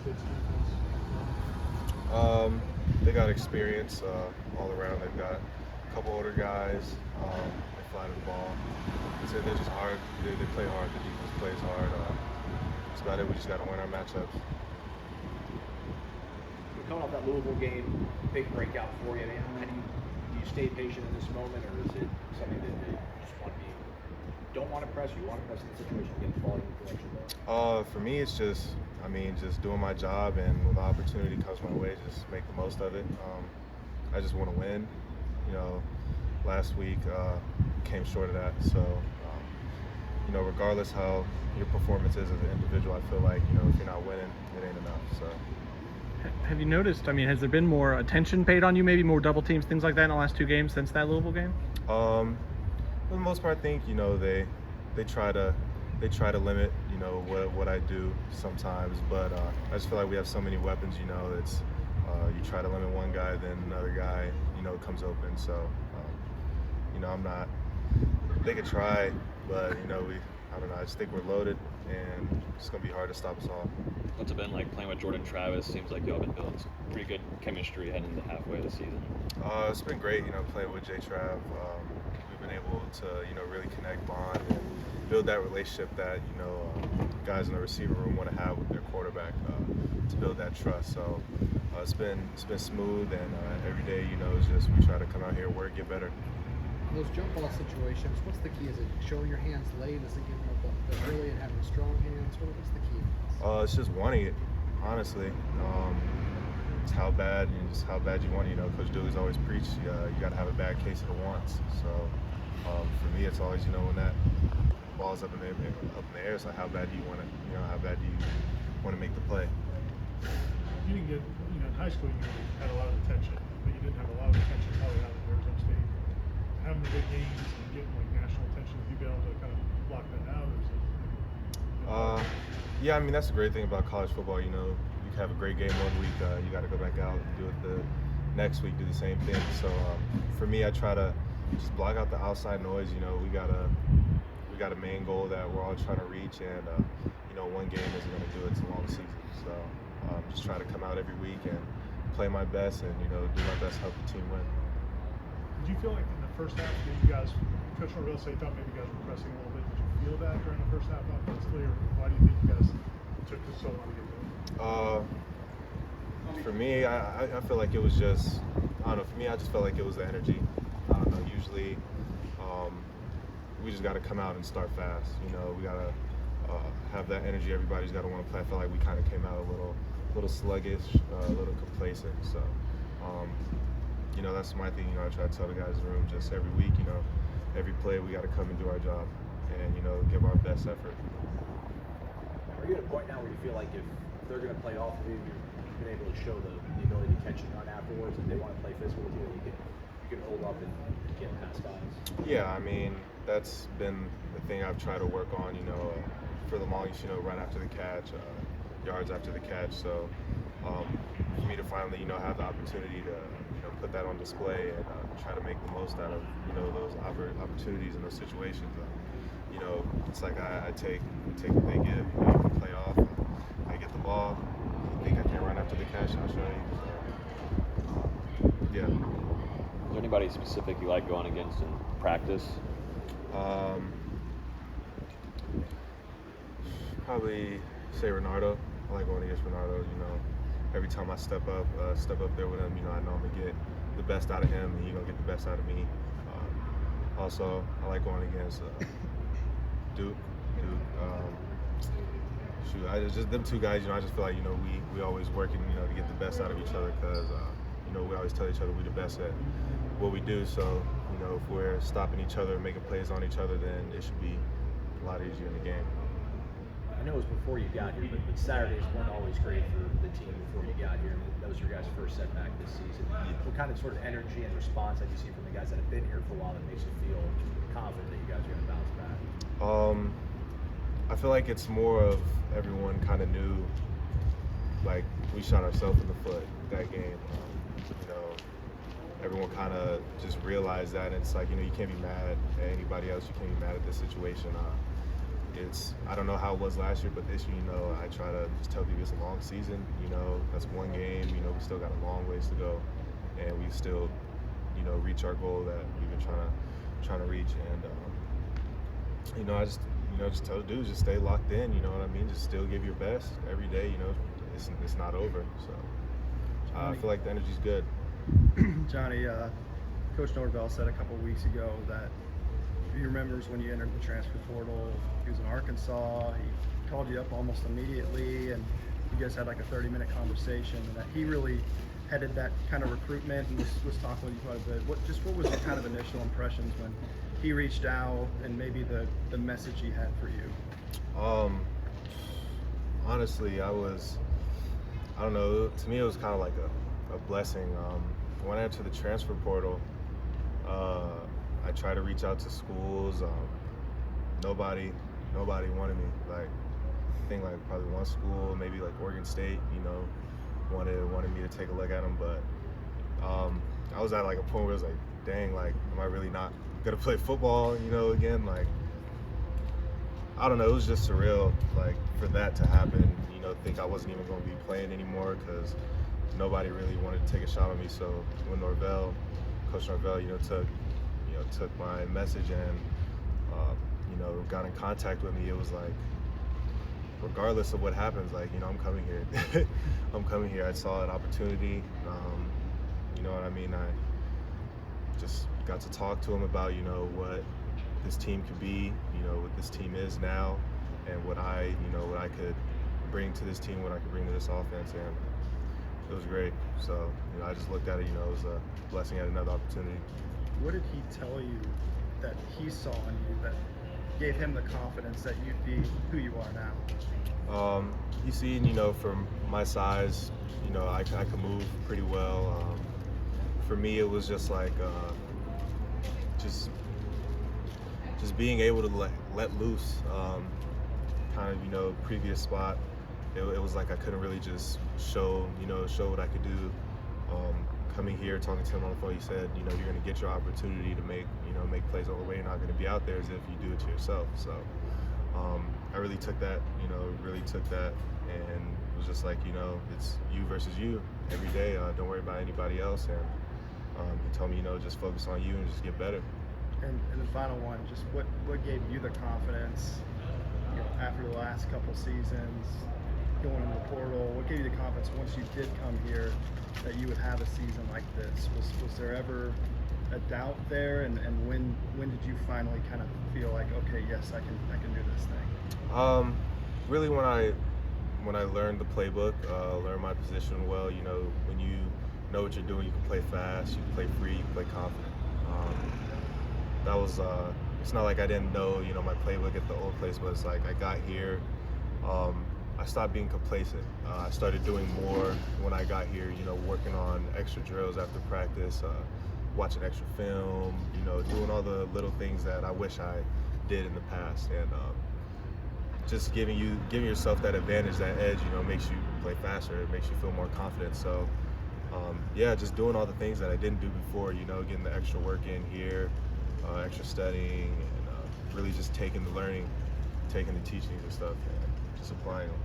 State's defense? They got experience all around. They've got a couple older guys. They fly to the ball. They're just hard. They play hard. The defense plays hard. That's about it. We just got to win our matchups. You're coming off that Louisville game, big breakout for you. How do you stay patient in this moment, or is it something that you just don't want to press? You want to press in the situation, get the ball in the direction? For me, it's just doing my job, and when the opportunity comes my way, just make the most of it. I just want to win. Last week came short of that. So, regardless how your performance is as an individual, I feel like if you're not winning, it ain't enough. So. Have you noticed, has there been more attention paid on you, maybe more double teams, things like that in the last two games since that Louisville game? For the most part, I think, they try to limit, what I do sometimes, but I just feel like we have so many weapons, it's you try to limit one guy, then another guy, comes open. So, they could try, but, I don't know, I just think we're loaded, and it's going to be hard to stop us all. What's it been like playing with Jordan Travis? Seems like y'all been building some pretty good chemistry heading into halfway of the season. It's been great, playing with J Trav. We've been able to, really connect, bond, and build that relationship that, guys in the receiver room want to have with their quarterback to build that trust. So it's been smooth, and every day, it's just we try to come out here, work, get better. Those jump ball situations, what's the key? Is it showing your hands late? Is it giving up the early and having strong hands? What's the key? It's just wanting it, honestly. It's how bad you want it. Coach Dooley's always preached, you got to have a bad case of the wants. So for me, it's always, when that ball's up in the air, it's like, how bad do you want it? How bad do you want to make the play? You didn't get, in high school you had a lot of attention, but you didn't have a lot of attention probably out of Arizona State. Having the big games and getting national attention, have you been able to kind of block that out, or is it? Yeah, that's the great thing about college football. You can have a great game one week, you got to go back out and do it the next week, do the same thing. So for me, I try to just block out the outside noise. We got a main goal that we're all trying to reach, and one game isn't going to do it. It's a long season, so just try to come out every week and play my best, and do my best to help the team win. Did you feel like in the first half that you guys, Coach Norvell said he thought maybe you guys were pressing a little bit? Did you feel that during the first half offensively, or why do you think you guys took this so long to get going? For me, I feel like it was just, I don't know, for me, I just felt like it was the energy. I don't know, usually we just got to come out and start fast. We got to have that energy. Everybody's got to want to play. I felt like we kind of came out a little sluggish, a little complacent. So, that's my thing. I try to tell the guys in the room just every week, every play we got to come and do our job and, give our best effort. Are you at a point now where you feel like if they're going to play off of you, you've been able to show the ability to catch and run afterwards, and they want to play physical with you, you can hold up and get past guys? Yeah, that's been the thing I've tried to work on, for the longest, run after the catch, yards after the catch. So for me to finally, have the opportunity to, put that on display and try to make the most out of, those opportunities and those situations. It's like I take what they give. You can play off. I get the ball. You think I can run after the catch? I'll show you. So, yeah. Is there anybody specific you like going against in practice? Probably say Renardo. I like going against Renardo. Every time I step up there with him, I know I'm gonna get the best out of him, and he's gonna get the best out of me. Also, I like going against Duke. Just them two guys. I just feel like we always working to get the best out of each other, because we always tell each other we're the best at what we do. So if we're stopping each other and making plays on each other, then it should be a lot easier in the game. I know it was before you got here, but Saturdays weren't always great for the team before you got here. That was your guys' first setback this season. What kind of sort of energy and response have you seen from the guys that have been here for a while that makes you feel confident that you guys are going to bounce back? I feel like it's more of everyone kind of knew, like, we shot ourselves in the foot that game. Everyone kind of just realized that, and it's like, you can't be mad at anybody else. You can't be mad at this situation. I don't know how it was last year, but this year, you know, I try to just tell people it's a long season. You know, that's one game. You know, we still got a long ways to go, and we still, you know, reach our goal that we've been trying to reach. And you know, I just tell the dudes, just stay locked in. You know what I mean? Just still give your best every day. You know, it's not over. So I feel like the energy's good. Johnny, Coach Norvell said a couple weeks ago that he remembers when you entered the transfer portal. He was in Arkansas. He called you up almost immediately, and you guys had like a 30-minute conversation. And that he really headed that kind of recruitment and was talking with you quite a bit. What was the kind of initial impressions when he reached out, and maybe the message he had for you? Honestly, I don't know. To me, it was kind of like a blessing. When I entered the transfer portal, I tried to reach out to schools. Nobody wanted me. Like, I think like probably one school, maybe like Oregon State, you know, wanted me to take a look at them. But I was at like a point where it was like, dang, like, am I really not gonna play football, you know, again? Like, I don't know. It was just surreal, like, for that to happen. You know, think I wasn't even going to be playing anymore because nobody really wanted to take a shot on me. So when Coach Norvell, took my message and got in contact with me, it was like, regardless of what happens, like, you know, I'm coming here. I'm coming here. I saw an opportunity. You know what I mean? I just got to talk to him about, you know, what this team could be, you know, what this team is now, and what I could bring to this team, what I could bring to this offense, and it was great. So, you know, I just looked at it, you know, it was a blessing at another opportunity. What did he tell you that he saw in you that gave him the confidence that you'd be who you are now? He's seen, you know, from my size, you know, I can move pretty well. For me, it was just like, just being able to let loose. Kind of, you know, previous spot, it was like I couldn't really just show what I could do. Coming here, talking to him on the phone, he said, you know, you're going to get your opportunity to make plays on the way. You're not going to be out there as if you do it to yourself. So I really took that, and it was just like, you know, it's you versus you every day. Don't worry about anybody else. And he told me, you know, just focus on you and just get better. And the final one, just what gave you the confidence, you know, after the last couple seasons, going into the portal? What gave you the confidence once you did come here that you would have a season like this? Was there ever a doubt there? And when did you finally kind of feel like, okay, yes, I can do this thing? Really, when I learned the playbook, learned my position well. You know, when you know what you're doing, you can play fast, you can play free, you can play confident. That was, it's not like I didn't know, you know, my playbook at the old place, but it's like I got here, I stopped being complacent. I started doing more when I got here, you know, working on extra drills after practice, watching extra film, you know, doing all the little things that I wish I did in the past. And just giving yourself that advantage, that edge, you know, makes you play faster. It makes you feel more confident. So, yeah, just doing all the things that I didn't do before, you know, getting the extra work in here, extra studying, and really just taking the learning, taking the teachings and stuff, and just applying them.